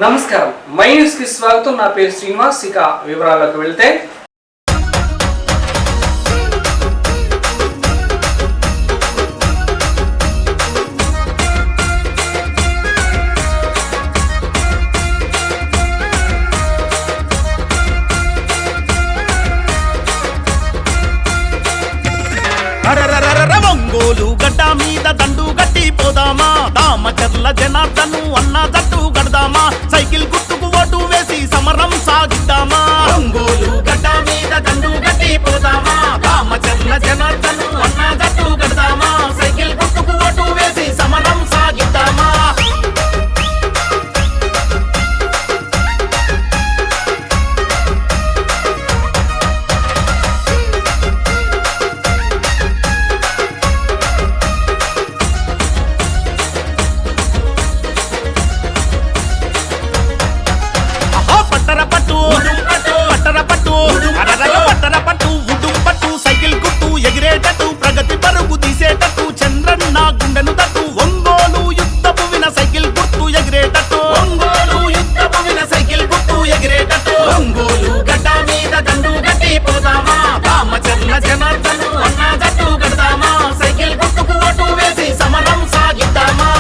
నమస్కారం, my news కి స్వాగతం. నా పేరు శ్రీనివాస్. ఇక వివరాలకు వెళ్తే ఒంగోలు గడ్డ మీద దండు గట్టి పోదామా, దామచర్ల జనార్దను అన్న జట్టు గడదామా, సైకిల్ గుర్తుకు ఓటు వేసి సమరం సాగిద్దామా. ఒంగోలు గడ్డ మీద దండు గట్టి పోదామా, దామచర్ల జనార్దను అన్న జట్టు గడదామా, సైకిల్ గుర్తుకు ఓటు వేసి సమరం సాగిద్దామా. ఎగిరేటట్టు ప్రగతి పరుగు తీసేటట్టు చంద్రన్న గుండెను తట్టు ఒంగోలు యుద్ధపు విన సైకిల్ గుర్తు ఎగిరేటట్టు, ఒంగోలు యుద్ధపు విన సైకిల్ గుర్తు ఎగిరేటట్టు. ఒంగోలు గడ్డ మీద దండు గట్టి పోదామా, దామచర్ల జనార్దను అన్న జట్టు గడదామా, సైకిల్ గుర్తుకు ఓటు వేసి సమరం సాగిద్దామా.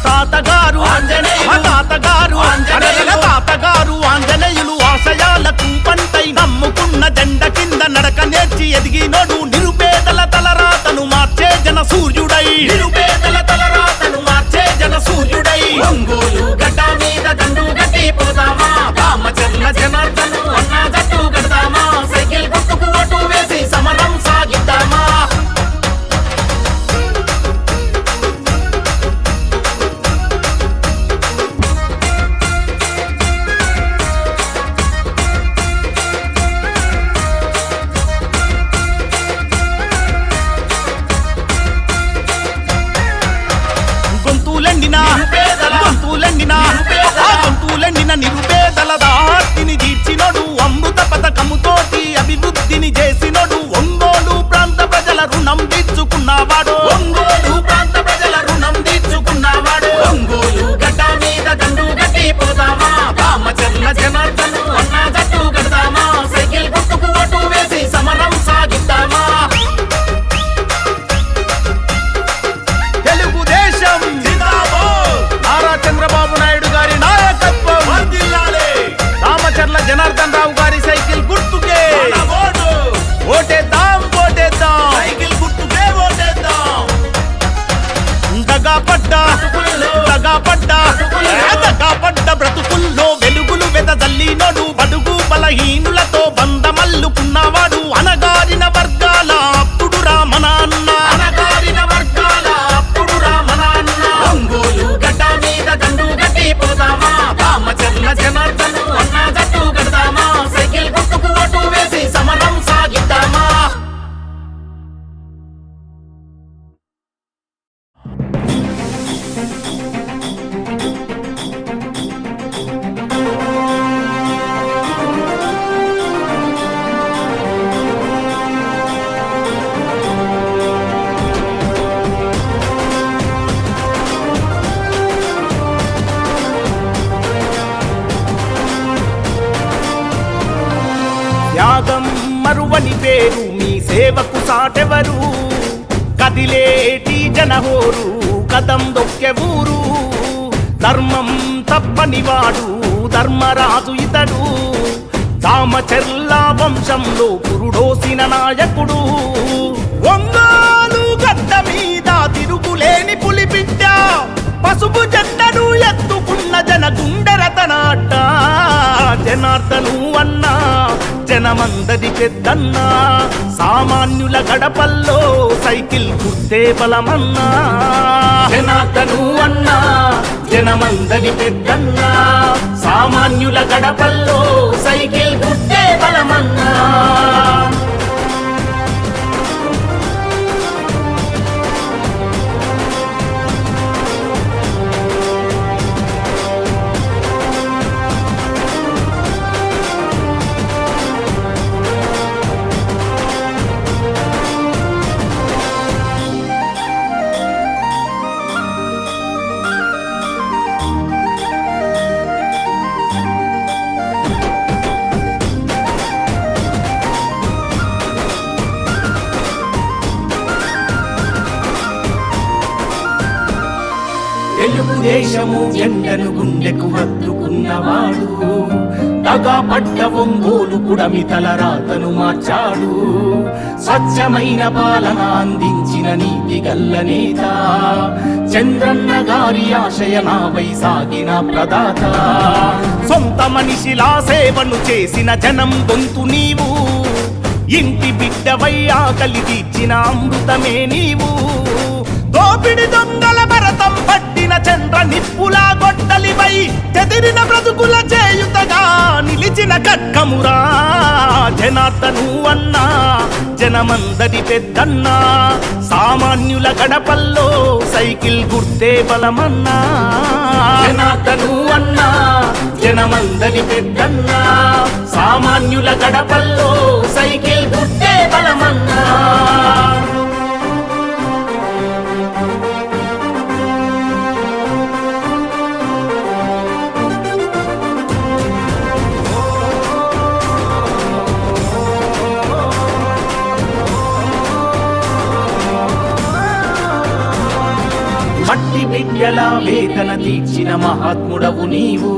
తాతగారు ఆంజనేయులు ఆశయాలకు పంటై నమ్ముకున్న జెండ కింద నడక నేర్చి ఎదిగినోడు, నిరుపేదల తలరాతను మార్చే జన సూర్యుడై, నిరుపేదల తలరాతను మార్చే జన సూర్యుడై. ఒంగోలు గడ్డ మీద దండు గట్టి పోదామా, దామచర్ల జనార్దను అన్న జట్టు గడదామా, సైకిల్ గుర్తుకు ఓటు వేసి సమరం సాగిద్దామా. గొంతులెండిన నిరుపేదల దాహార్తిని తీర్చినోడు, అమృత పథకముతోటి అభివృద్ధిని చేసినోడు, ఒంగోలు ప్రాంత ప్రజల రుణం తీర్చుకున్నవాడు, ఒంగోలు ప్రాంత ప్రజల రుణం తీర్చుకున్నవాడు. ఒంగోలు గడ్డ మీద దండు గట్టి పోదామా, దామచర్ల జనార్దను అన్న జట్టు గడదామా, సైకిల్ గుర్తుకు ఓటు వేసి సమరం సాగిద్దామా. తెలుగుదేశం జిందాబాద్, నారా చంద్రబాబు నాయుడు గారి నాయకత్వం వర్ధిల్లాలి, రామచర్ల జనార్దన్ రావు గారి సైకిల్ గుర్తుకే ఓటేద్దాం, ఓటేద్దాం, సైకిల్ గుర్తుకే ఓటేద్దాం. దగాపడ్డ బ్రతుకుల్లో వెలుగులు వెదజల్లినోడు, బడుగు బలహీనులతో బంధమల్లుకున్నవాడు, అనగారిన వర్గాల అప్పుడు రామనాన్న, అనగారిన వర్గాల అప్పుడు రామనాన్న. ఒంగోలు గడ్డ మీద దండు గట్టి పోదామా, దామచర్ల జనార్దను అన్న జట్టు గడదామా, సైకిల్ గుర్తుకు ఓటు వేసి సమరం సాగిద్దామా. త్యాగం మరువని పేరు, మీ సేవకు సాటెవరు, కదిలేటి జనహోరు, కదం దొక్కె ఊరు, ధర్మం తప్పనివాడు ధర్మరాజు ఇతడు, దామచర్ల వంశంలో పురుడోసిన నాయకుడు, ఒంగోలు గడ్డ మీద తిరుగులేని పులిబిడ్డ, పసుపు జెండను ఎత్తుకున్న జన గుండెరతనాట, జనార్దను అన్నా జనమందరి పెద్దన్నా, సామాన్యుల గడపల్లో సైకిల్ గుర్తే బలమన్నా, జనార్దను అన్నా జనమందరి పెద్దన్నా, సామాన్యుల గడపల్లో సైకిల్ గుర్తే బలమన్నా. తెలుగుదేశము జెండను గుండెకు హత్తుకున్నవాడు, దగా పడ్డ ఒంగోలు పుడమి తలరాతను మార్చాడు. స్వచ్ఛమైన పాలన అందించిన నీతి గల్ల నేత, చంద్రన్న గారి ఆశయనాపై సాగిన ప్రదాత. సొంత మనిషిలా సేవను చేసిన జనం గొంతు నీవు, ఇంటి బిడ్డవై ఆకలి తీర్చిన అమృతమే నీవు. దోపిడి దొంగల భరతం పట్టిన చంద్ర నిప్పులా గొడ్డలివై చెదిరిన బ్రతుకుల చేయుతగా నిలిచిన ఖడ్గమురా. జనార్దను అన్నా జనమందరి పెద్దన్నా, సామాన్యుల గడపల్లో సైకిల్ గుర్తే బలమన్నా. జనార్దను అన్నా జనమందరి పెద్దన్నా, సామాన్యుల గడపల్లో సైకిల్ గుర్తే బలమన్నా. మట్టి బిడ్డల వేతన తీర్చిన మహాత్ముడవు నీవు,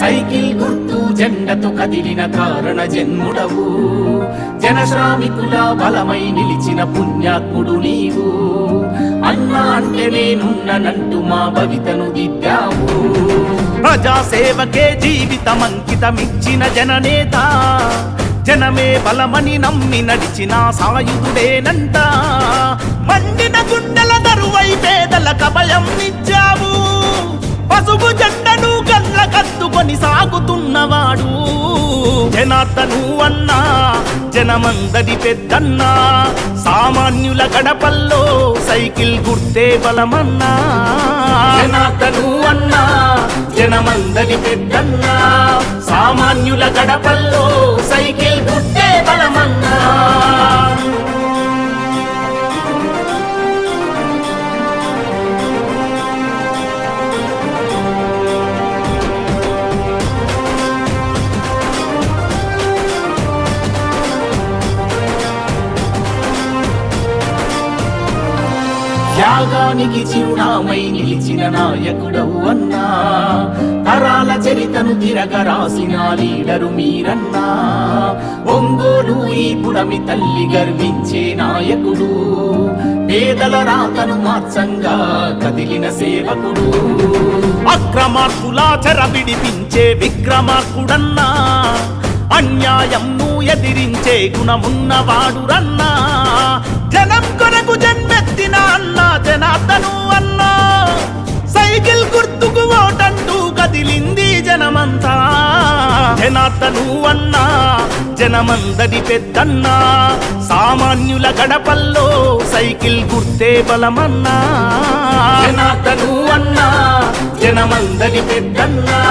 సైకిల్ గుర్తు జెండతో కదిలిన కారణ జన్ముడవు. జనశ్రామికుల బలమై నిలిచిన పుణ్యాత్ముడు నీవు, అన్నా అంటే నేనున్ననంటూ మా భవితను దిద్దావు. ప్రజాసేవకే జీవితమంకితమిచ్చిన జననేత, జనమే బలమని నమ్మి నడిచిన సాయుధుడేనంట. మండిన గుండెల దరువై పేదలకు అభయం నిచ్చావు, పసుపు జెండను గల్ల కత్తుకొని సాగుతున్నవాడు. జనార్దను అన్నా జనమందరి పెద్దన్నా, సామాన్యుల గడపల్లో సైకిల్ గుర్తే బలమన్నా. జనార్దను అన్నా జనమందరి పెద్దన్నా, సామాన్యుల గడపల్లో సైకిల్ గుర్తే బలమన్నా. త్యాగానికి చిరునామై నిలిచిన నాయకుడవు అన్నా, తరాల చరితను తిరగ రాసిన లీడరు మీరన్నా. ఒంగోలు ఈ పుడమి తల్లి గర్వించే నాయకుడు, పేదల రాతను మార్చంగా కదిలిన సేవకుడు. అక్రమార్కుల చెర విడిపించే విక్రమార్కుడన్నా, అన్యాయంను ఎదిరించే గుణమున్నవాడురన్నా. జనం కొరకు జన్మెత్తిన అన్నా జనార్దను అన్నా, సైకిల్ గుర్తుకు ఓటంటూ కదిలింది జనమంతా. జనార్దను అన్నా జనమందరి పెద్దన్నా, సామాన్యుల గడపల్లో సైకిల్ గుర్తే బలమన్నా. జనార్దను అన్నా జనమందరి పెద్దన్నా,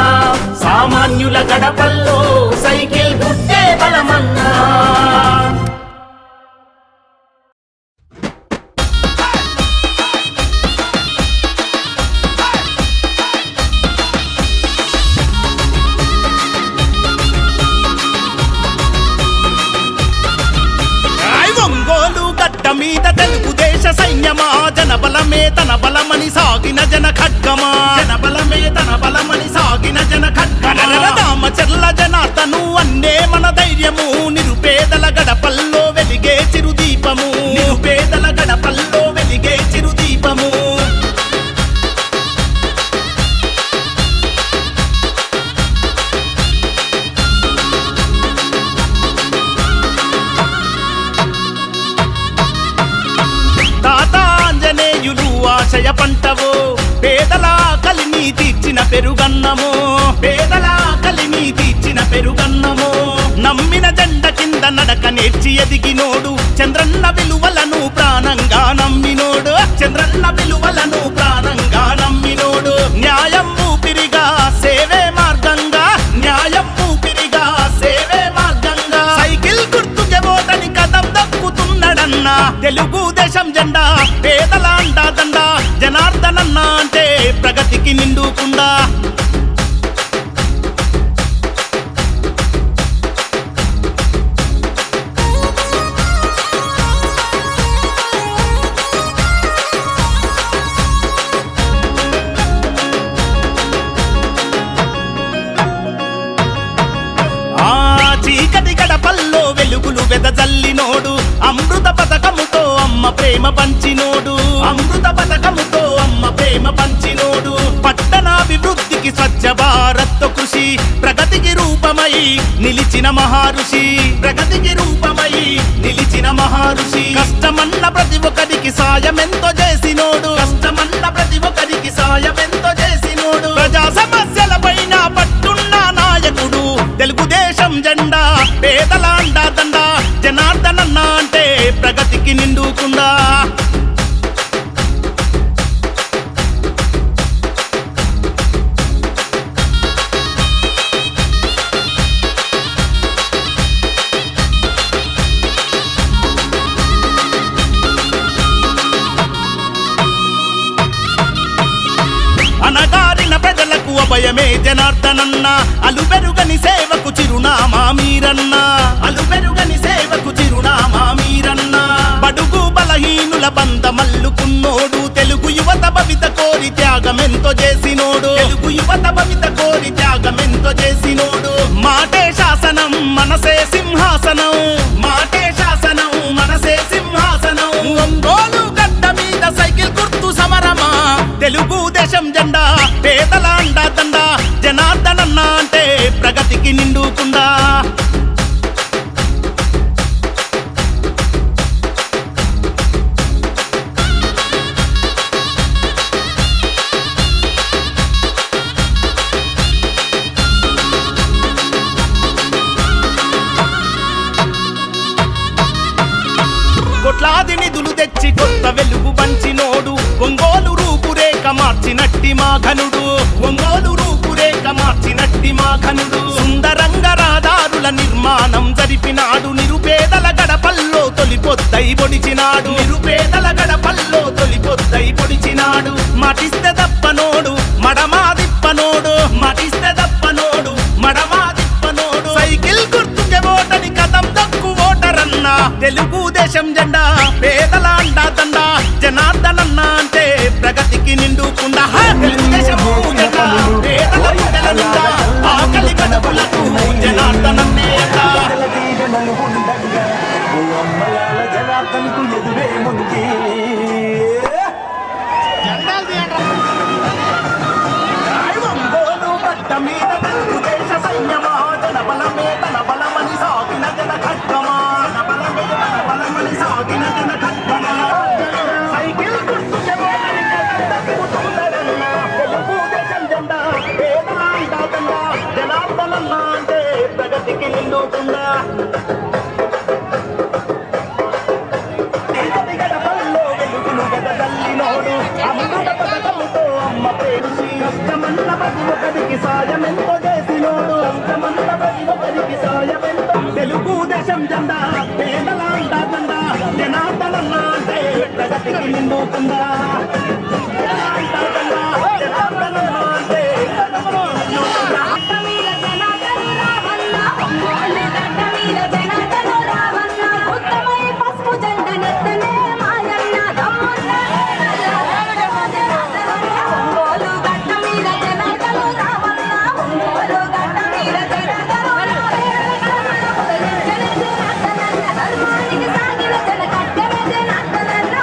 సామాన్యుల గడపల్లో సైకిల్ గుర్తే బలమన్నా. మీద తెలుగుదేశ సైన్యమా, జనబలమే తన బలమని సాగిన జన ఖడ్గమా. జనబలమే తన బలమని సాగిన జన ఖడ్గమా. దామచర్ల జనార్దను అన్నే మన ధైర్యము, నిరుపేదల గడపల్లో వెలిగే చిరుదీపము. నిరుపేదల గడపల్లో వెలిగే చిరుదీపము. ఆశయ పంటవో, పేదల కలిని తీర్చిన పెరుగన్నమో. పేదల కలిని తీర్చిన పెరుగన్నమో. నమ్మిన జెండ కింద నడక నేర్చి ఎదిగినోడు, చంద్రన్న విలువలను ప్రాణంగా నమ్మినోడు. చంద్రన్న విలువలను ప్రాణంగా నమ్మినోడు. న్యాయం ఊపిరిగా సేవే మార్గంగా, న్యాయం ఊపిరిగా సేవే మార్గంగా. సైకిల్ గుర్తుకే ఓటని కదం దక్కుతున్నాడన్నా, తెలుగుదేశం జెండా పేదల అండాదండ. జనార్దనన్న అంటే ప్రగతికి నిండుకుండా. వెదజల్లినోడు అమృత పథకముతో అమ్మ ప్రేమ పంచినోడు అమృత పథకముతో అమ్మ ప్రేమ పంచినోడు పట్టణాభివృద్ధికి స్వచ్ఛ భారత్ కృషి ప్రగతికి రూపమై నిలిచిన మహారుషి ప్రగతికి రూపమై నిలిచిన మహారుషి కష్టమన్న ప్రతి ఒక్కరికి సాయమెంతో చేసినోడు కష్టమన్న ప్రతి ఒక్కరికి సాయమెంతో చేసినోడు ప్రజా సమస్యల పైన పట్టున్న నాయకుడు తెలుగుదేశం జెండా పేదల అండా దండ జనార్దనన్న అంటే ప్రగతికి నిండుకుండా అనగారిన ప్రజలకు అభయమే జనార్దనన్న అలుబెరుగని సేవకు చిరునామా మీరన్న అలుబెరుగని సేవకు చిరునామా మీరన్న బడుగు బలహీనుల బంధమల్లుకున్నోడు తెలుగు యువత భవిత కోరి త్యాగమెంతో చేసినోడు తెలుగు యువత భవిత కోరి త్యాగమెంతో చేసినోడు మాటే శాసనం మనసే సింహాసనం మాటే శాసనం మనసే సింహాసనం ఒంగోలు గడ్డ మీద సైకిల్ గుర్తు సమరమా తెలుగుదేశం జెండా పేదల అండా దండ జనార్దనన్న అంటే ప్రగతికి నిండుకుండా కోట్లాది నిధులు తెచ్చి కొత్త వెలుగు పంచినోడు ఒంగోలు రూపురేఖ మార్చినట్టి మా ఘనుడు ఒంగోలు రూపురేఖ మార్చినట్టి మా ఘనుడు సుందరంగ రహదారుల నిర్మాణం జరిపినాడు నిరుపేదల గడపల్లో తొలిపొద్దై పొడిచినాడు నిరుపేదల గడపల్లో తొలిపొద్దై పొడిచినాడు మాటిస్తే తప్పనోడు మడమా తిప్పనోడు మాటిస్తే తప్పనోడు మడమా తిప్పనోడు సైకిల్ గుర్తుకే ఓటని కదం దక్కు ఓటరన్న తెలుగుదేశం జెండా పేదల అండా దండ జనార్దనన్న అంటే ప్రగతికి నిండుకుండా తెలుగుదేశం జెండా పేదల గుండెల నిండా ఆకలి గడపలకు జనార్దనన్నే అండా జనార్దనన్న అంటే ప్రగతికి నిండుకుండా సాయమెంతో చేసినోడు తెలుగుదేశం జెండా పేదల అండా దండ జనార్దనన్న అంటే ప్రగతికి నిండుకుండా జనార్దనన్న అంటే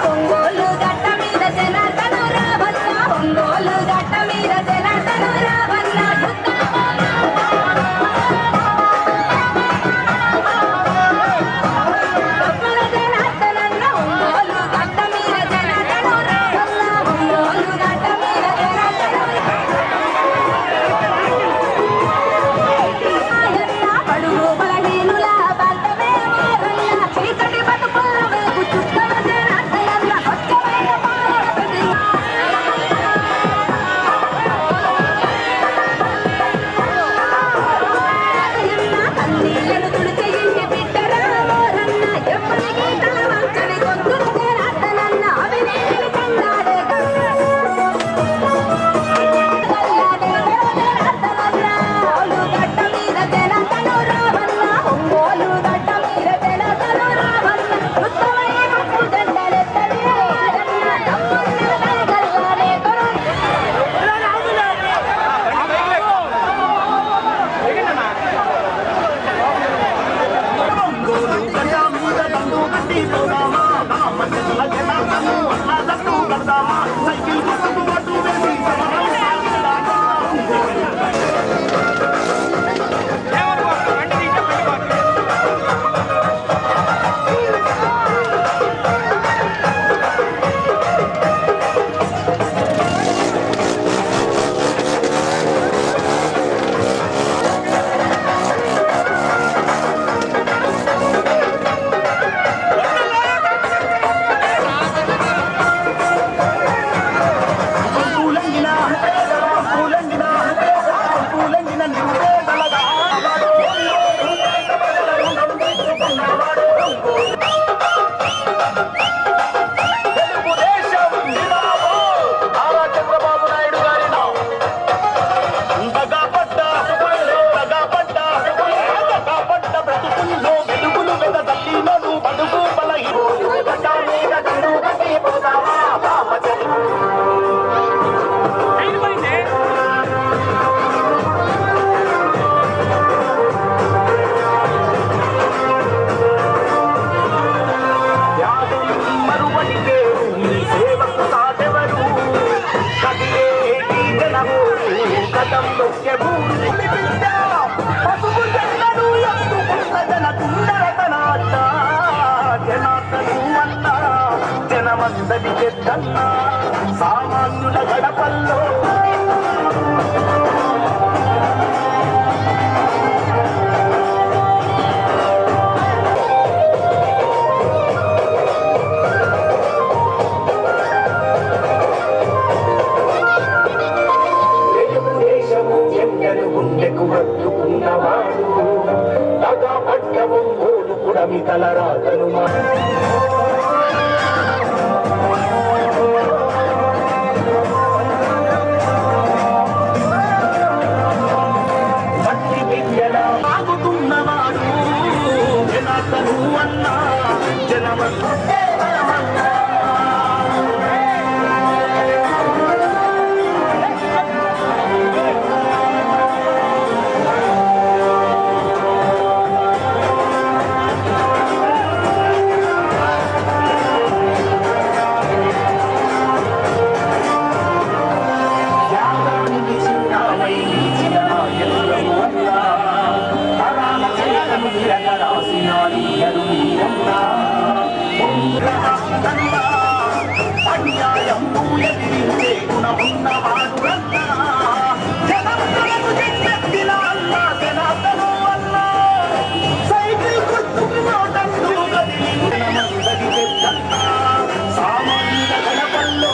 ఒంగోలు గట్ట మీద జన అన్నా సామాన్యుల గడపల్లో గుండెకు హత్తుకున్నవాడు తగా పట్టము ఓడు కుడమి తలరాతను మట్టి బిడ్డల ఆగుతున్నవాడు జనాతను అన్నా జనమన్నా అన్యాయం ఎదిరించే గుణమున్నవాడు అన్నా జనములకు చెప్పెత్తిన అన్నా జనాతను అన్నా సైకిల్ గుర్తుకు నోటంటూ గదిలి పెద్దన్నా సామాన్యుల గడపల్లో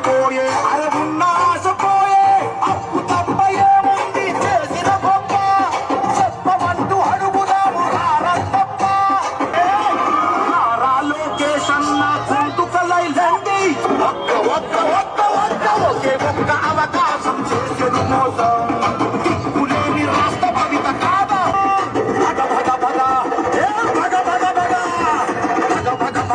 పోయే అరగున్న ఆశ పోయే అప్పు తప్ప ఏముంది చేసిన గొప్ప చెప్పమంటూ అడుగుదాము రారప్ప నారా లోకేష్ అన్న కుంతుకలైలండి ఒక్క ఒక్క ఒక్క ఒక్క ఒకే ఒక్క అవకాశం చేసేది మోసం దిక్కులేని రాష్ట్ర భవిత కాదా భగ భగ భగ భగ భగ భగ భగ భగ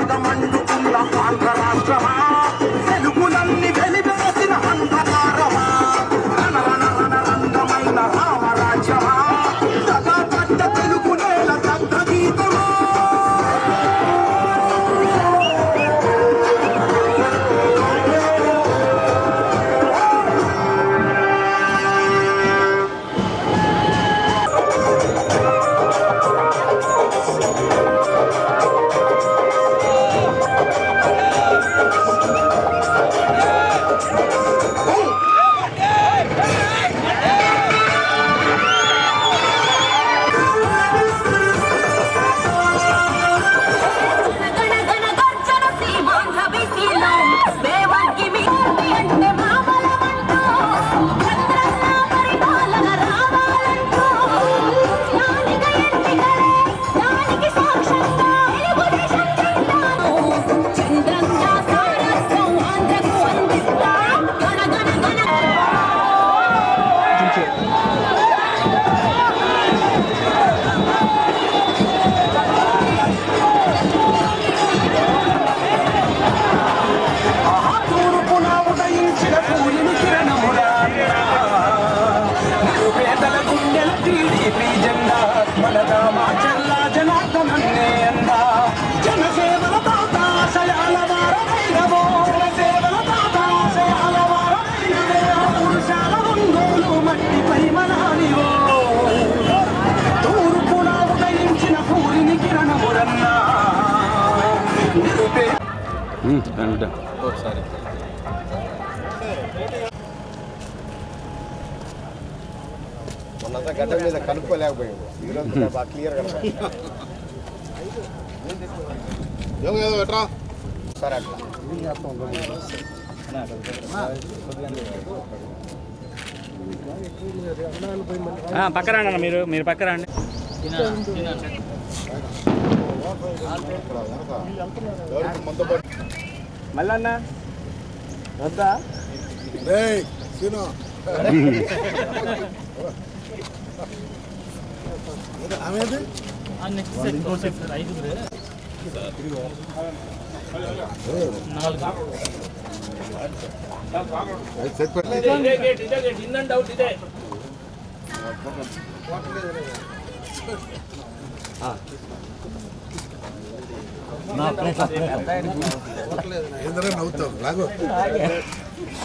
ఒకసారి మొన్నంతా గడ్డ మీద కనుక్కోలేకపోయాడు ఈరోజు బాగా క్లియర్గా సరే అట్లా పక్క రండి అన్న, మీరు పక్క రండి. మళ్ళీ వద్దా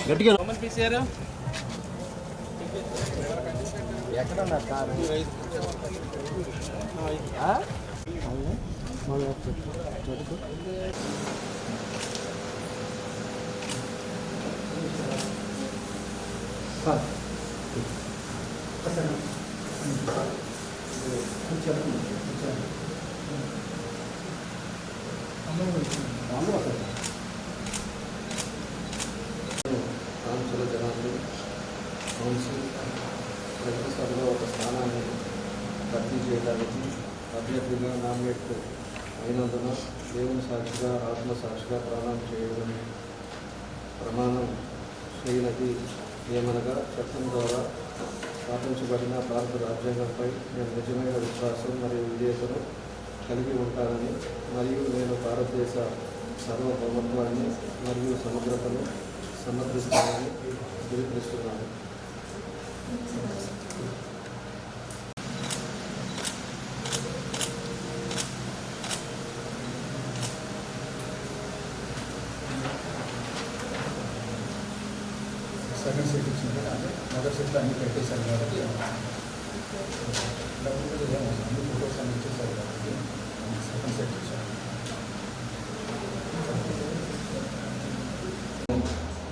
గట్టిగా ఎక్కడ కారు కాంచుల జనాన్ని కౌన్సిల్ ప్రజాసభలో ఒక స్థానాన్ని భర్తీ చేయడానికి అభ్యర్థిగా నామినేట్ అయినందున దేవుని సాక్షిగా ఆత్మసాక్షిగా ప్రమాణం చేయనది ఏమనగా చట్టం ద్వారా స్థాపించబడిన భారత రాజ్యాంగంపై నేను నిజమైన విశ్వాసం మరియు విధేయతను కలిగి ఉంటానని మరియు నేను భారతదేశ సార్వభౌమత్వాన్ని మరియు సమగ్రతను సమర్థిస్తానని పిలుపునిస్తున్నాను. సెకండ్ సీట్ ఇచ్చింది మొదటి సీట్లో అన్ని పెట్టేశారు కాబట్టి డబ్బులు ఏమవుతుంది ఫోటోస్ అన్ని ఇచ్చేసారు కాబట్టి సెకండ్ సీట్ ఇచ్చారు.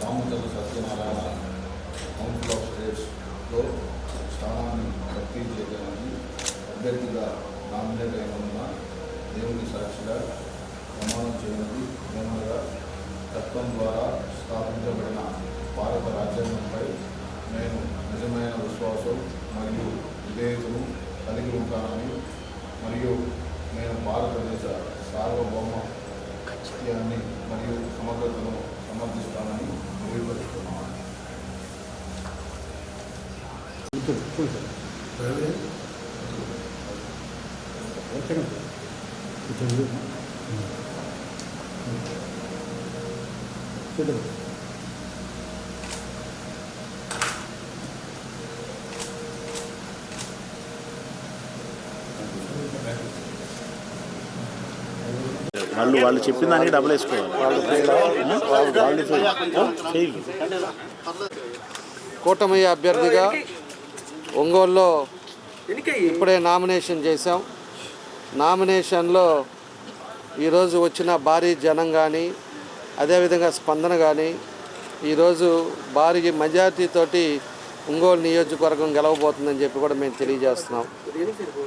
రామచంద్ర సత్యనారాయణ కౌన్సిల్ ఆఫ్ స్టేట్స్లో స్థానాన్ని భర్తీ చేయడానికి అభ్యర్థిగా నామినేట్ అయినందున దేవుని సాక్షిగా ప్రమాణం చేయనున్నది ఏమనగా చట్టం ద్వారా స్థాపించబడిన భారత రాజ్యాంగంపై నేను నిజమైన విశ్వాసం మరియు విధేయతను కలిగి ఉంటానని మరియు నేను భారతదేశ సార్వభౌమత్వాన్ని మరియు సమగ్రతను సమర్థిస్తానని తెలియపరుస్తున్నాను. వాళ్ళు చెప్పిన దానికి డబ్బులు వేసుకోవాలి. కూటమి అభ్యర్థిగా ఒంగోలులో ఇప్పుడే నామినేషన్ చేశాం. నామినేషన్లో ఈరోజు వచ్చిన భారీ జనం కానీ అదేవిధంగా స్పందన కానీ ఈరోజు భారీ మెజార్టీతోటి ఒంగోలు నియోజకవర్గం గెలవబోతుందని చెప్పి కూడా మేము తెలియజేస్తున్నాం.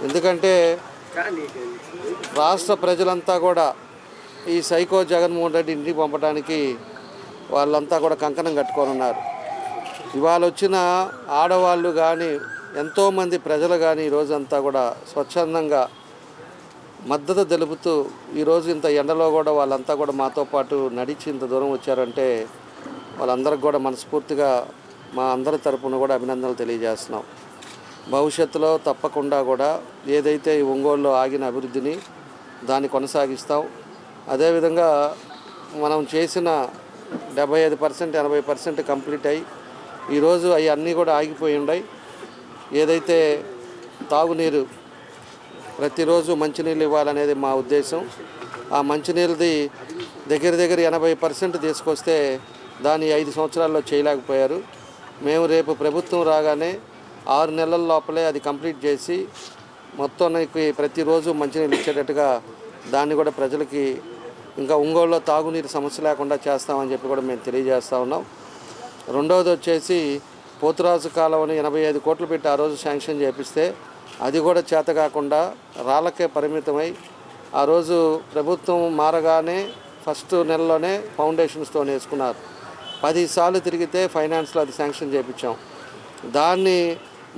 ఎందుకంటే రాష్ట్ర ప్రజలంతా కూడా ఈ సైకో జగన్మోహన్ రెడ్డి ఇంటికి పంపడానికి వాళ్ళంతా కూడా కంకణం కట్టుకొని ఉన్నారు. ఇవాళ వచ్చిన ఆడవాళ్ళు కానీ ఎంతోమంది ప్రజలు కానీ ఈరోజంతా కూడా స్వచ్ఛందంగా మద్దతు తెలుపుతూ ఈరోజు ఇంత ఎండలో కూడా వాళ్ళంతా కూడా మాతో పాటు నడిచి ఇంత దూరం వచ్చారంటే వాళ్ళందరికీ కూడా మనస్ఫూర్తిగా మా అందరి తరపున కూడా అభినందనలు తెలియజేస్తున్నాం. భవిష్యత్తులో తప్పకుండా కూడా ఏదైతే ఈ ఒంగోలులో ఆగిన అభివృద్ధిని దాన్ని కొనసాగిస్తాం. అదేవిధంగా మనం చేసిన 75% 80% కంప్లీట్ అయ్యి ఈరోజు అవి అన్నీ కూడా ఆగిపోయి ఉన్నాయి. ఏదైతే తాగునీరు ప్రతిరోజు మంచినీళ్ళు ఇవ్వాలనేది మా ఉద్దేశం. ఆ మంచినీళ్ళది దగ్గర 80% తీసుకొస్తే దాన్ని 5 సంవత్సరాల్లో చేయలేకపోయారు. మేము రేపు ప్రభుత్వం రాగానే 6 నెలల లోపలే అది కంప్లీట్ చేసి మొత్తానికి ప్రతిరోజు మంచినీళ్ళు ఇచ్చేటట్టుగా దాన్ని కూడా ప్రజలకి ఇంకా ఒంగోలులో తాగునీరు సమస్య లేకుండా చేస్తామని చెప్పి కూడా మేము తెలియజేస్తూ ఉన్నాం. రెండవది వచ్చేసి పోతురాజు కాలువని 85 కోట్లు పెట్టి ఆ రోజు శాంక్షన్ చేపిస్తే అది కూడా చేత కాకుండా రాళ్ళకే పరిమితమై ఆ రోజు ప్రభుత్వం మారగానే ఫస్ట్ నెలలోనే ఫౌండేషన్ స్టోన్ వేసుకున్నారు. 10 సార్లు తిరిగితే ఫైనాన్స్లో అది శాంక్షన్ చేయించాం. దాన్ని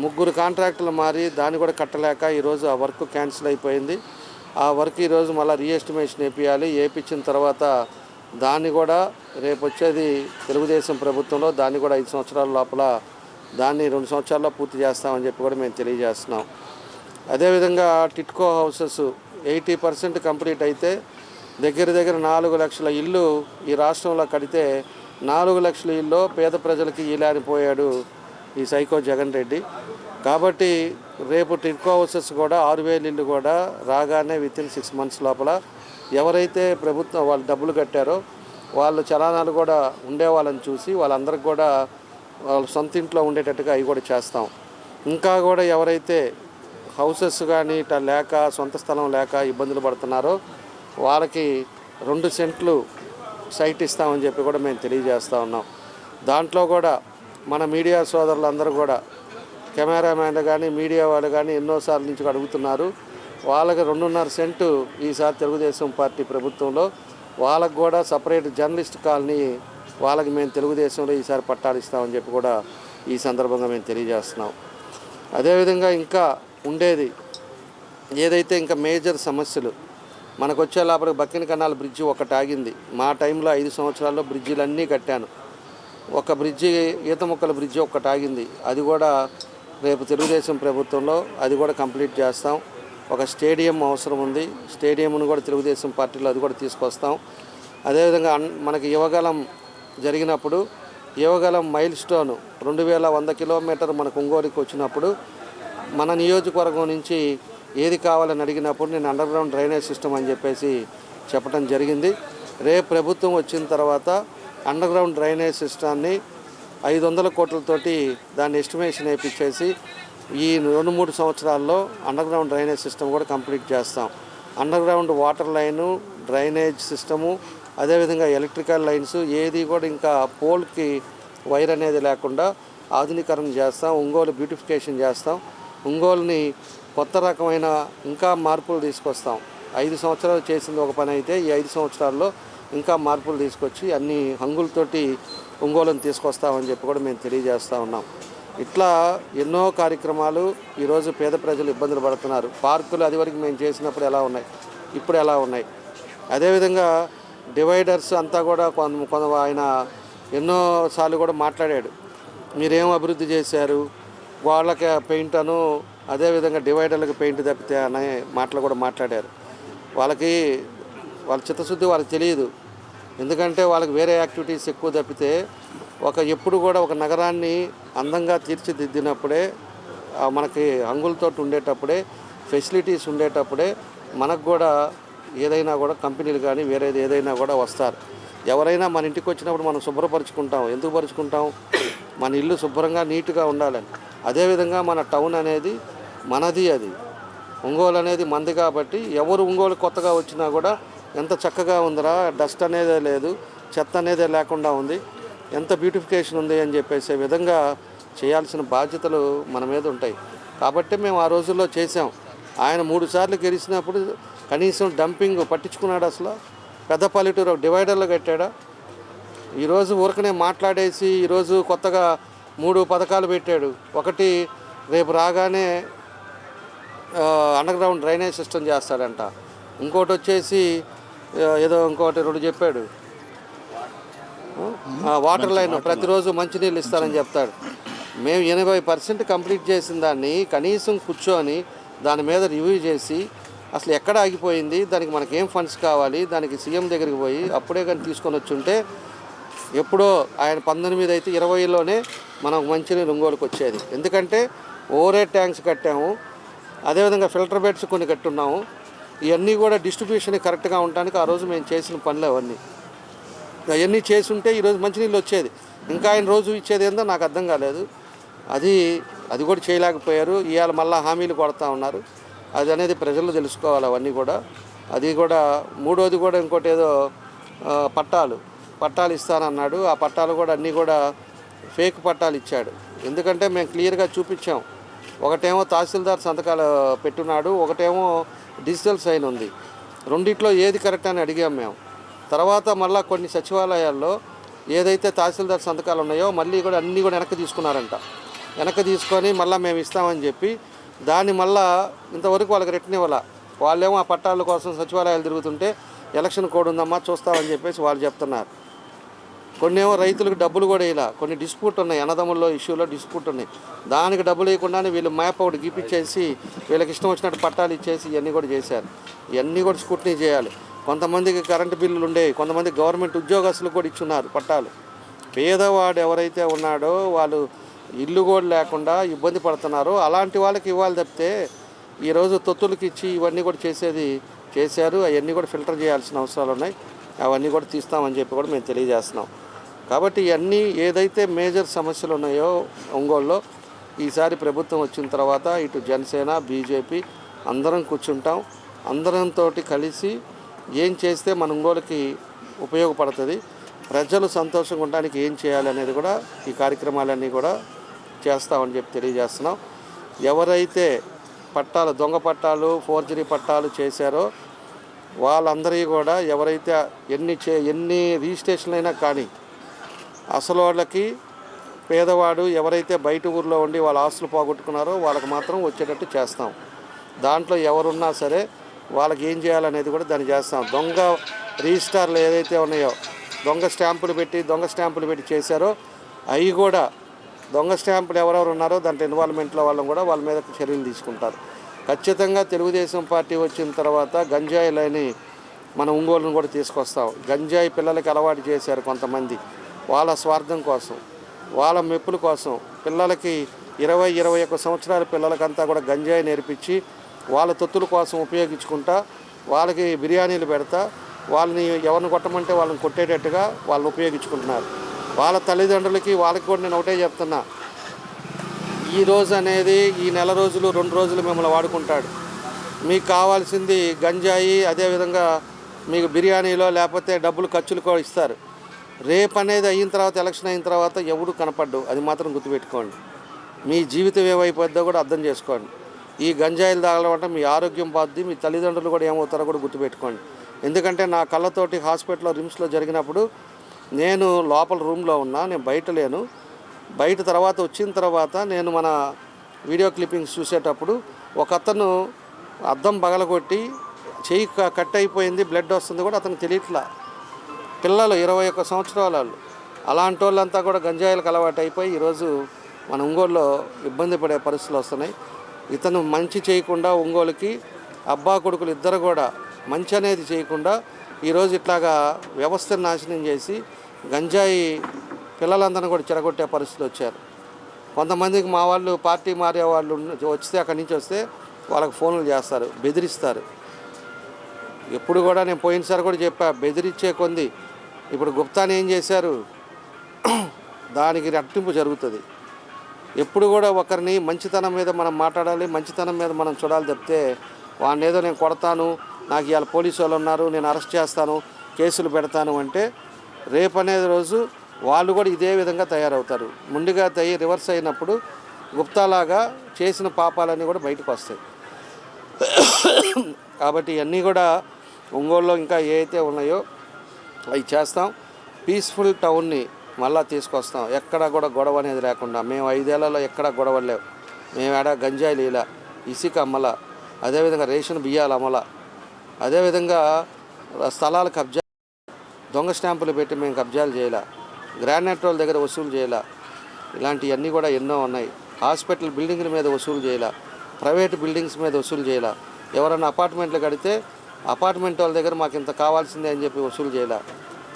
3 కాంట్రాక్టులు మారి దాన్ని కూడా కట్టలేక ఈరోజు ఆ వర్క్ క్యాన్సిల్ అయిపోయింది. ఆ వర్క్ ఈరోజు మళ్ళీ రీఎస్టిమేషన్ వేయించాలి. వేయించిన తర్వాత దాన్ని కూడా రేపు వచ్చేది తెలుగుదేశం ప్రభుత్వంలో దాన్ని కూడా 5 సంవత్సరాల లోపల దాన్ని 2 సంవత్సరాల్లో పూర్తి చేస్తామని చెప్పి కూడా మేము తెలియజేస్తున్నాం. అదేవిధంగా టిట్కో హౌసెస్ 80% కంప్లీట్ అయితే దగ్గర 4 లక్షల ఇల్లు ఈ రాష్ట్రంలో కడితే 4 లక్షల ఇల్లు పేద ప్రజలకి ఈలానిపోయాడు ఈ సైకో జగన్ రెడ్డి. కాబట్టి రేపు టిట్కో హౌసెస్ కూడా 6,000 ఇల్లు కూడా రాగానే వితిన్ 6 months లోపల ఎవరైతే ప్రభుత్వం వాళ్ళు డబ్బులు కట్టారో వాళ్ళు చలానాలు కూడా ఉండేవాళ్ళని చూసి వాళ్ళందరికీ కూడా వాళ్ళ సొంత ఇంట్లో ఉండేటట్టుగా అవి కూడా చేస్తాం. ఇంకా కూడా ఎవరైతే హౌసెస్ కానీ ఇట్లా లేక సొంత స్థలం లేక ఇబ్బందులు పడుతున్నారో వాళ్ళకి 2 సెంట్లు సైట్ ఇస్తామని చెప్పి కూడా మేము తెలియజేస్తూ ఉన్నాం. దాంట్లో కూడా మన మీడియా సోదరులందరూ కూడా కెమెరామ్యాన్లు కానీ మీడియా వాళ్ళు కానీ ఎన్నోసార్లు నుంచి అడుగుతున్నారు. వాళ్ళకి 2.5 సెంటు ఈసారి తెలుగుదేశం పార్టీ ప్రభుత్వంలో వాళ్ళకు కూడా సపరేట్ జర్నలిస్ట్ కాలనీ వాళ్ళకి మేము తెలుగుదేశంలో ఈసారి పట్టాలు ఇస్తామని చెప్పి కూడా ఈ సందర్భంగా మేము తెలియజేస్తున్నాం. అదేవిధంగా ఇంకా ఉండేది ఏదైతే ఇంకా మేజర్ సమస్యలు మనకు వచ్చే లోపల బక్కిన కన్నాల బ్రిడ్జి ఒకటి ఆగింది. మా టైంలో 5 సంవత్సరాల్లో బ్రిడ్జిలన్నీ కట్టాను. ఒక బ్రిడ్జి ఈత మొక్కల బ్రిడ్జి ఒకటి ఆగింది. అది కూడా రేపు తెలుగుదేశం ప్రభుత్వంలో అది కూడా కంప్లీట్ చేస్తాం. ఒక స్టేడియం అవసరం ఉంది. స్టేడియంను కూడా తెలుగుదేశం పార్టీలో అది కూడా తీసుకొస్తాం. అదేవిధంగా మనకి యువగలం జరిగినప్పుడు యువగలం మైల్ స్టోన్ 2100 కిలోమీటర్ మనకు ఒంగోలుకి వచ్చినప్పుడు మన నియోజకవర్గం నుంచి ఏది కావాలని అడిగినప్పుడు నేను అండర్ గ్రౌండ్ డ్రైనేజ్ సిస్టమ్ అని చెప్పేసి చెప్పడం జరిగింది. రేపు ప్రభుత్వం వచ్చిన తర్వాత అండర్ గ్రౌండ్ డ్రైనేజ్ సిస్టాన్ని 500 కోట్లతోటి దాన్ని ఎస్టిమేషన్ వేయించేసి ఈ 2-3 సంవత్సరాల్లో అండర్ గ్రౌండ్ డ్రైనేజ్ సిస్టమ్ కూడా కంప్లీట్ చేస్తాం. Under ground water line, drainage system, అదేవిధంగా ఎలక్ట్రికల్ లైన్స్ ఏది కూడా ఇంకా పోల్కి వైర్ అనేది లేకుండా ఆధునీకరణ చేస్తాం. ఒంగోలు బ్యూటిఫికేషన్ చేస్తాం. ఒంగోలుని కొత్త రకమైన ఇంకా మార్పులు తీసుకొస్తాం. 5 సంవత్సరాలు చేసింది ఒక పని అయితే ఈ 5 సంవత్సరాల్లో ఇంకా మార్పులు తీసుకొచ్చి అన్ని హంగులతోటి ఒంగోలుని తీసుకొస్తామని చెప్పి కూడా మేము తెలియజేస్తూ ఉన్నాం. ఇట్లా ఎన్నో కార్యక్రమాలు ఈరోజు పేద ప్రజలు ఇబ్బందులు పడుతున్నారు. పార్కులు అదివరకు మేము చేసినప్పుడు ఎలా ఉన్నాయి, ఇప్పుడు ఎలా ఉన్నాయి. అదేవిధంగా డివైడర్స్ అంతా కూడా కొంత ఆయన ఎన్నోసార్లు కూడా మాట్లాడాడు. మీరేం అభివృద్ధి చేశారు, వాళ్ళకి పెయింట్ అను అదేవిధంగా డివైడర్లకు పెయింట్ తప్పితే అనే మాటలు కూడా మాట్లాడారు. వాళ్ళ చిత్తశుద్ధి వాళ్ళకి తెలియదు. ఎందుకంటే వాళ్ళకి వేరే యాక్టివిటీస్ ఎక్కువ తప్పితే ఎప్పుడు కూడా ఒక నగరాన్ని అందంగా తీర్చిదిద్దినప్పుడే మనకి హంగులతో ఉండేటప్పుడే ఫెసిలిటీస్ ఉండేటప్పుడే మనకు కూడా ఏదైనా కూడా కంపెనీలు కానీ వేరేది ఏదైనా కూడా వస్తారు. ఎవరైనా మన ఇంటికి వచ్చినప్పుడు మనం శుభ్రపరుచుకుంటాం. ఎందుకు పరుచుకుంటాం? మన ఇల్లు శుభ్రంగా నీట్గా ఉండాలని. అదేవిధంగా మన టౌన్ అనేది మనది, అది ఒంగోలు అనేది మంది. కాబట్టి ఎవరు ఒంగోలు కొత్తగా వచ్చినా కూడా ఎంత చక్కగా ఉందిరా, డస్ట్ అనేదే లేదు, చెత్త అనేదే లేకుండా ఉంది, ఎంత బ్యూటిఫికేషన్ ఉంది అని చెప్పేసే విధంగా చేయాల్సిన బాధ్యతలు మన మీద ఉంటాయి. కాబట్టి మేము ఆ రోజుల్లో చేసాం. ఆయన 3 సార్లు గెలిచినప్పుడు కనీసం డంపింగ్ పట్టించుకున్నాడు? అసలు పెద్ద పల్లెటూరు ఒక డివైడర్లు కట్టాడా? ఈరోజు ఊరకనే మాట్లాడేసి ఈరోజు కొత్తగా 3 పథకాలు పెట్టాడు. ఒకటి రేపు రాగానే అండర్ గ్రౌండ్ డ్రైనేజ్ సిస్టమ్ చేస్తాడంట. ఇంకోటి వచ్చేసి ఏదో ఇంకోటి 2 చెప్పాడు. వాటర్ లైన్ ప్రతిరోజు మంచినీళ్ళు ఇస్తారని చెప్తాడు. మేము 80% కంప్లీట్ చేసిన దాన్ని కనీసం కూర్చొని దాని మీద రివ్యూ చేసి అసలు ఎక్కడ ఆగిపోయింది, దానికి మనకేం ఫండ్స్ కావాలి, దానికి సీఎం దగ్గరికి పోయి అప్పుడే కానీ తీసుకొని వచ్చుంటే ఎప్పుడో ఆయన 19 అయితే 20లోనే మనం మంచినీళ్ళు ఒంగోలుకి వచ్చేది. ఎందుకంటే ఓవర్ ట్యాంక్స్ కట్టాము, అదేవిధంగా ఫిల్టర్ బెడ్స్ కొన్ని కట్టున్నాము. ఇవన్నీ కూడా డిస్ట్రిబ్యూషన్ కరెక్ట్గా ఉండడానికి ఆ రోజు మేము చేసిన పనులు అవన్నీ చేసుంటే ఈరోజు మంచినీళ్ళు వచ్చేది. ఇంకా ఆయన రోజు ఇచ్చేది ఏందో నాకు అర్థం కాలేదు. అది కూడా చేయలేకపోయారు. ఇవాళ మళ్ళీ హామీలు కొడతా ఉన్నారు. అది అనేది ప్రజలు తెలుసుకోవాలి అవన్నీ కూడా. అది కూడా మూడోది కూడా ఇంకోటి ఏదో పట్టాలు ఇస్తానన్నాడు. ఆ పట్టాలు కూడా అన్నీ కూడా ఫేక్ పట్టాలు ఇచ్చాడు. ఎందుకంటే మేము క్లియర్గా చూపించాం. ఒకటేమో తహసీల్దార్ సంతకాలు పెట్టున్నాడు, ఒకటేమో డిజిటల్ సైన్ ఉంది. రెండిట్లో ఏది కరెక్ట్ అని అడిగాం మేము. తర్వాత మళ్ళీ కొన్ని సచివాలయాల్లో ఏదైతే తహసీల్దార్ సంతకాలు ఉన్నాయో మళ్ళీ కూడా అన్నీ కూడా వెనక్కి తీసుకున్నారంట. వెనక్కి తీసుకొని మళ్ళీ మేము ఇస్తామని చెప్పి దాన్ని మళ్ళీ ఇంతవరకు వాళ్ళకి రిటర్న్ ఇవ్వాల. వాళ్ళేమో ఆ పట్టాల కోసం సచివాలయాలు తిరుగుతుంటే ఎలక్షన్ కోడ్ ఉందమ్మా చూస్తామని చెప్పేసి వాళ్ళు చెప్తున్నారు. కొన్ని ఏమో రైతులకు డబ్బులు కూడా ఇలా కొన్ని డిస్ప్యూట్ ఉన్నాయి, అన్నదమ్ముల్లో ఇష్యూలో డిస్ప్యూట్ ఉన్నాయి. దానికి డబ్బులు ఇవ్వకుండానే వీళ్ళు మ్యాప్ ఒకటి గీపిచ్చేసి వీళ్ళకి ఇష్టం వచ్చినట్టు పట్టాలు ఇచ్చేసి ఇవన్నీ కూడా చేశారు. ఇవన్నీ కూడా స్క్రూటినీ చేయాలి. కొంతమందికి కరెంటు బిల్లులు ఉండేవి, కొంతమంది గవర్నమెంట్ ఉద్యోగస్తులకు కూడా ఇచ్చున్నారు పట్టాలు. పేదవాడు ఎవరైతే ఉన్నాడో వాళ్ళు ఇల్లు కూడా లేకుండా ఇబ్బంది పడుతున్నారో అలాంటి వాళ్ళకి ఇవ్వాలి తప్పితే ఈరోజు తొత్తులకి ఇచ్చి ఇవన్నీ కూడా చేశారు. అవన్నీ కూడా ఫిల్టర్ చేయాల్సిన అవసరాలు ఉన్నాయి. అవన్నీ కూడా తీస్తామని చెప్పి కూడా మేము తెలియజేస్తున్నాం. కాబట్టి ఇవన్నీ ఏదైతే మేజర్ సమస్యలు ఉన్నాయో ఒంగోలులో ఈసారి ప్రభుత్వం వచ్చిన తర్వాత ఇటు జనసేన బీజేపీ అందరం కూర్చుంటాం. అందరంతో కలిసి ఏం చేస్తే మన ఒంగోలుకి ఉపయోగపడుతుంది, ప్రజలు సంతోషంగా ఉండడానికి ఏం చేయాలి అనేది కూడా ఈ కార్యక్రమాలన్నీ కూడా చేస్తామని చెప్పి తెలియజేస్తున్నాం. ఎవరైతే దొంగ పట్టాలు ఫోర్జరీ పట్టాలు చేశారో వాళ్ళందరికీ కూడా ఎవరైతే ఎన్ని రిజిస్ట్రేషన్లు అయినా కానీ అసలు వాళ్ళకి పేదవాడు ఎవరైతే బయట ఊర్లో ఉండి వాళ్ళ ఆస్తులు పోగొట్టుకున్నారో వాళ్ళకి మాత్రం వచ్చేటట్టు చేస్తాం. దాంట్లో ఎవరున్నా సరే వాళ్ళకి ఏం చేయాలనేది కూడా దాన్ని చేస్తాం. దొంగ రిజిస్టార్లు ఏదైతే ఉన్నాయో దొంగ స్టాంపులు పెట్టి చేశారో అవి కూడా దొంగ స్టాంపులు ఎవరెవరు ఉన్నారో దాంట్లో ఇన్వాల్వ్మెంట్లో వాళ్ళని కూడా వాళ్ళ మీద చర్యలు తీసుకుంటారు. ఖచ్చితంగా తెలుగుదేశం పార్టీ వచ్చిన తర్వాత గంజాయిలని మన ఒంగోలును కూడా తీసుకొస్తాం. గంజాయి పిల్లలకి అలవాటు చేశారు కొంతమంది వాళ్ళ స్వార్థం కోసం, వాళ్ళ మెప్పుల కోసం. పిల్లలకి 20-21 సంవత్సరాల పిల్లలకంతా కూడా గంజాయి నేర్పించి వాళ్ళ తొత్తుల కోసం ఉపయోగించుకుంటా వాళ్ళకి బిర్యానీలు పెడతా వాళ్ళని ఎవరిని కొట్టమంటే వాళ్ళని కొట్టేటట్టుగా వాళ్ళని ఉపయోగించుకుంటున్నారు. వాళ్ళ తల్లిదండ్రులకి వాళ్ళకి కూడా నేను ఒకటే చెప్తున్నా, ఈ రోజు అనేది ఈ నెల రోజులు 2 రోజులు మిమ్మల్ని వాడుకుంటాడు. మీకు కావాల్సింది గంజాయి, అదేవిధంగా మీకు బిర్యానీలో లేకపోతే డబ్బులు ఖర్చులు కూడా ఇస్తారు. రేపు అనేది అయిన తర్వాత ఎలక్షన్ అయిన తర్వాత ఎవడు కనపడ్డు, అది మాత్రం గుర్తుపెట్టుకోండి. మీ జీవితం ఏమైపోద్దో కూడా అర్థం చేసుకోండి. ఈ గంజాయిలు తాగడం అంటే మీ ఆరోగ్యం పోద్ది, మీ తల్లిదండ్రులు కూడా ఏమవుతారో కూడా గుర్తుపెట్టుకోండి. ఎందుకంటే నా కళ్ళతోటి హాస్పిటల్లో రిమ్స్లో జరిగినప్పుడు నేను లోపల రూమ్లో ఉన్నా, నేను బయట లేను. బయట తర్వాత వచ్చిన తర్వాత నేను మన వీడియో క్లిప్పింగ్స్ చూసేటప్పుడు ఒక అతను అద్దం పగలగొట్టి చెయ్యి కట్ అయిపోయింది, బ్లడ్ వస్తుంది కూడా అతనికి తెలియట్లా. పిల్లలు 21 సంవత్సరాల వాళ్ళు, అలాంటి వాళ్ళంతా కూడా గంజాయిలకు అలవాటు అయిపోయి ఈరోజు మన ఒంగోలులో ఇబ్బంది పడే పరిస్థితులు వస్తున్నాయి. ఇతను మంచి చేయకుండా ఒంగోలుకి అబ్బా కొడుకులు ఇద్దరు కూడా మంచి అనేది చేయకుండా ఈరోజు ఇట్లాగా వ్యవస్థను నాశనం చేసి గంజాయి పిల్లలందరినీ కూడా చెరగొట్టే పరిస్థితులు వచ్చారు. కొంతమందికి మా వాళ్ళు పార్టీ మారే వాళ్ళు వస్తే అక్కడి నుంచి వస్తే వాళ్ళకి ఫోన్లు చేస్తారు, బెదిరిస్తారు. ఎప్పుడు కూడా నేను పోయినసారి కూడా చెప్పా, బెదిరించే కొంది ఇప్పుడు గుప్తాని ఏం చేశారు, దానికి రెట్టింపు జరుగుతుంది. ఎప్పుడు కూడా ఒకరిని మంచితనం మీద మనం మాట్లాడాలి, మంచితనం మీద మనం చూడాలి తప్పితే వాడిని ఏదో నేను కొడతాను, నాకు ఇవాళ పోలీసు వాళ్ళు ఉన్నారు, నేను అరెస్ట్ చేస్తాను, కేసులు పెడతాను అంటే రేపు అనేది రోజు వాళ్ళు కూడా ఇదే విధంగా తయారవుతారు. ముందుగా రివర్స్ అయినప్పుడు గుప్తాలాగా చేసిన పాపాలన్నీ కూడా బయటకు వస్తాయి. కాబట్టి ఇవన్నీ కూడా ఒంగోలులో ఇంకా ఏవైతే ఉన్నాయో అవి చేస్తాం. పీస్ఫుల్ టౌన్ని మళ్ళీ తీసుకొస్తాం. ఎక్కడా కూడా గొడవ అనేది లేకుండా. మేము 5 ఏళ్లలో ఎక్కడా గొడవలు లేవు. మేము ఆడ గంజాయిలు ఇలా, ఇసుక అమ్మల, అదేవిధంగా రేషన్ బియ్యాలు అమ్మల, అదేవిధంగా స్థలాలు కబ్జా, దొంగ స్టాంపులు పెట్టి మేము కబ్జాలు చేయాల, గ్రానైట్ వాళ్ళ దగ్గర వసూలు చేయాల, ఇలాంటివన్నీ కూడా ఎన్నో ఉన్నాయి. హాస్పిటల్ బిల్డింగ్ల మీద వసూలు చేయాల, ప్రైవేట్ బిల్డింగ్స్ మీద వసూలు చేయాల, ఎవరైనా అపార్ట్మెంట్లు కడితే అపార్ట్మెంట్ వాళ్ళ దగ్గర మాకు ఇంత కావాల్సిందే అని చెప్పి వసూలు చేయాల,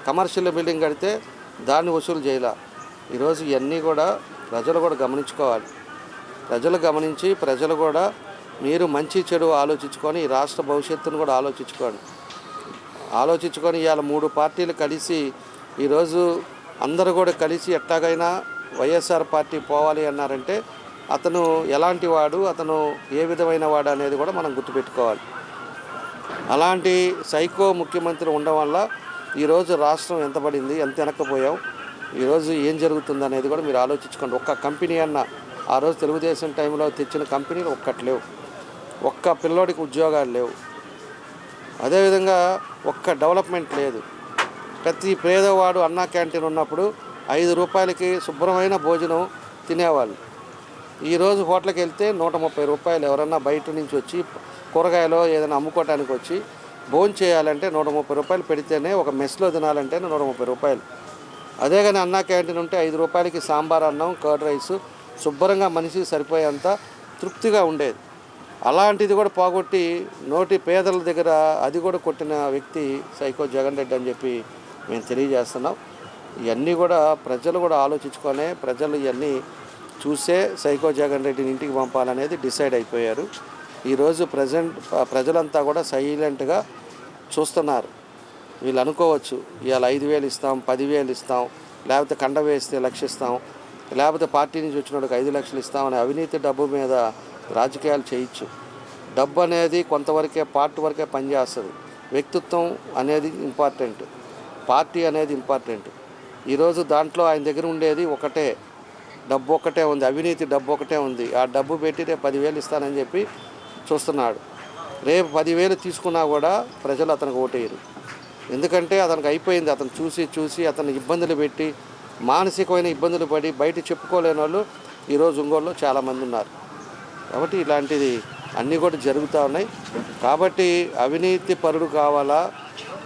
కమర్షియల్ బిల్డింగ్ కడితే దాన్ని వసూలు చేయాల. ఈరోజు ఇవన్నీ కూడా ప్రజలు కూడా గమనించుకోవాలి. ప్రజలు గమనించి ప్రజలు కూడా మీరు మంచి చెడు ఆలోచించుకొని ఈ రాష్ట్ర భవిష్యత్తును కూడా ఆలోచించుకొని ఇవాళ 3 పార్టీలు కలిసి ఈరోజు అందరూ కూడా కలిసి ఎట్లాగైనా వైఎస్ఆర్ పార్టీ పోవాలి అన్నారంటే అతను ఎలాంటి వాడు, అతను ఏ విధమైన వాడు అనేది కూడా మనం గుర్తుపెట్టుకోవాలి. అలాంటి సైకో ముఖ్యమంత్రి ఉండడం వల్ల ఈరోజు రాష్ట్రం ఎంత పడింది, ఎంత వెనక్కిపోయాం, ఈరోజు ఏం జరుగుతుంది అనేది కూడా మీరు ఆలోచించుకోండి. ఒక్క కంపెనీ అన్న ఆ రోజు తెలుగుదేశం టైంలో తెచ్చిన కంపెనీలు ఒక్కటి లేవు, ఒక్క పిల్లోడికి ఉద్యోగాలు లేవు, అదేవిధంగా ఒక్క డెవలప్మెంట్ లేదు. ప్రతి పేదవాడు అన్నా క్యాంటీన్ ఉన్నప్పుడు 5 రూపాయలకి శుభ్రమైన భోజనం తినేవాళ్ళు. ఈరోజు హోటల్కి వెళ్తే 130 రూపాయలు. ఎవరన్నా బయట నుంచి వచ్చి కూరగాయలు ఏదైనా అమ్ముకోవడానికి వచ్చి భోజనం చేయాలంటే 130 రూపాయలు పెడితేనే, ఒక మెస్లో తినాలంటే 130 రూపాయలు. అదే కానీ అన్నా క్యాంటీన్ ఉంటే 5 రూపాయలకి సాంబార్ అన్నం, కర్డ్ రైసు శుభ్రంగా మనిషికి సరిపోయేంత తృప్తిగా ఉండేది. అలాంటిది కూడా పోగొట్టి నోటి పేదల దగ్గర అది కూడా కొట్టిన వ్యక్తి సైకో జగన్ రెడ్డి అని చెప్పి మేము తెలియజేస్తున్నాం. ఇవన్నీ కూడా ప్రజలు కూడా ఆలోచించుకొని ప్రజలు ఇవన్నీ చూసే సైకో జగన్ రెడ్డిని ఇంటికి పంపాలనేది డిసైడ్ అయిపోయారు. ఈరోజు ప్రజలంతా కూడా సైలెంట్గా చూస్తున్నారు. వీళ్ళు అనుకోవచ్చు ఇవాళ 5,000 ఇస్తాం, 10,000 ఇస్తాం, లేకపోతే కండ వేస్తే 1,00,000 ఇస్తాం, లేకపోతే పార్టీ నుంచి వచ్చినోడికి 5 లక్షలు ఇస్తామని అవినీతి డబ్బు మీద రాజకీయాలు చేయొచ్చు. డబ్బు అనేది కొంతవరకే, పార్టీ వరకే పనిచేస్తుంది. వ్యక్తిత్వం అనేది ఇంపార్టెంట్, పార్టీ అనేది ఇంపార్టెంట్. ఈరోజు దాంట్లో ఆయన దగ్గర ఉండేది ఒకటే, డబ్బు ఒకటే ఉంది, అవినీతి డబ్బు ఒకటే ఉంది. ఆ డబ్బు పెట్టి రేపు 10,000 ఇస్తానని చెప్పి చూస్తున్నాడు. రేపు 10,000 తీసుకున్నా కూడా ప్రజలు అతనికి ఓటేయరు. ఎందుకంటే అతనికి అయిపోయింది. అతను చూసి అతను ఇబ్బందులు పెట్టి మానసికమైన ఇబ్బందులు పడి బయట చెప్పుకోలేని వాళ్ళు ఈరోజు ఒంగోలులో చాలామంది ఉన్నారు. కాబట్టి ఇలాంటిది అన్నీ కూడా జరుగుతూ ఉన్నాయి. కాబట్టి అవినీతి పరుడు కావాలా,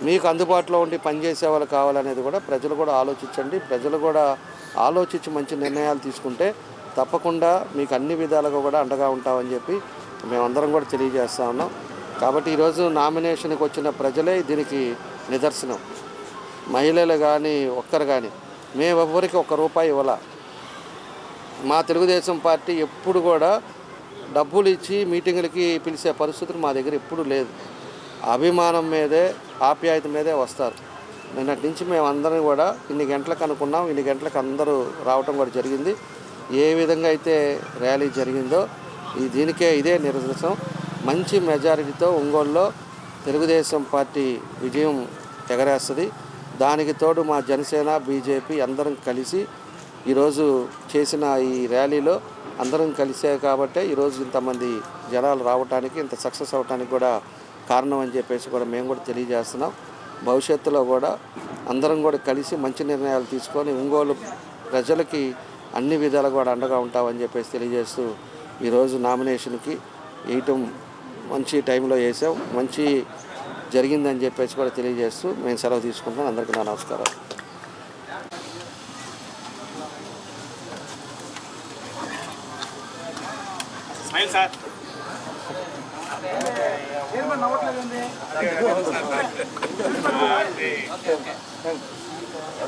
మీకు అందుబాటులో ఉండి పనిచేసే వాళ్ళు కావాలనేది కూడా ప్రజలు కూడా ఆలోచించండి. ప్రజలు కూడా ఆలోచించి మంచి నిర్ణయాలు తీసుకుంటే తప్పకుండా మీకు అన్ని విధాలుగా కూడా అండగా ఉంటామని చెప్పి మేమందరం కూడా తెలియజేస్తూ ఉన్నాం. కాబట్టి ఈరోజు నామినేషన్కి వచ్చిన ప్రజలే దీనికి నిదర్శనం. మహిళలు కానీ ఒక్కరు కానీ మేమెవ్వరికి ₹1 ఇవ్వాల. మా తెలుగుదేశం పార్టీ ఎప్పుడు కూడా డబ్బులు ఇచ్చి మీటింగులకి పిలిచే పరిస్థితులు మా దగ్గర ఎప్పుడు లేదు. అభిమానం మీదే, ఆప్యాయత మీదే వస్తారు. నిన్నటి నుంచి మేమందరం కూడా ఇన్ని గంటలకు అనుకున్నాం, ఇన్ని గంటలకు అందరూ రావటం కూడా జరిగింది. ఏ విధంగా అయితే ర్యాలీ జరిగిందో దీనికే ఇదే నిదర్శనం. మంచి మెజారిటీతో ఒంగోలులో తెలుగుదేశం పార్టీ విజయం ఎగరేస్తుంది. దానికి తోడు మా జనసేన, బీజేపీ అందరం కలిసి ఈరోజు చేసిన ఈ ర్యాలీలో అందరం కలిసే కాబట్టే ఈరోజు ఇంతమంది జనాలు రావడానికి, ఇంత సక్సెస్ అవ్వడానికి కూడా కారణం అని చెప్పేసి కూడా మేము కూడా తెలియజేస్తున్నాం. భవిష్యత్తులో కూడా అందరం కూడా కలిసి మంచి నిర్ణయాలు తీసుకొని ఒంగోలు ప్రజలకి అన్ని విధాలు కూడా అండగా ఉంటామని చెప్పేసి తెలియజేస్తూ ఈరోజు నామినేషన్కి వేయటం మంచి టైంలో వేసాం, మంచి జరిగిందని చెప్పేసి కూడా తెలియజేస్తూ మేము సెలవు తీసుకుంటాం. అందరికీ నా నమస్కారాలు. సార్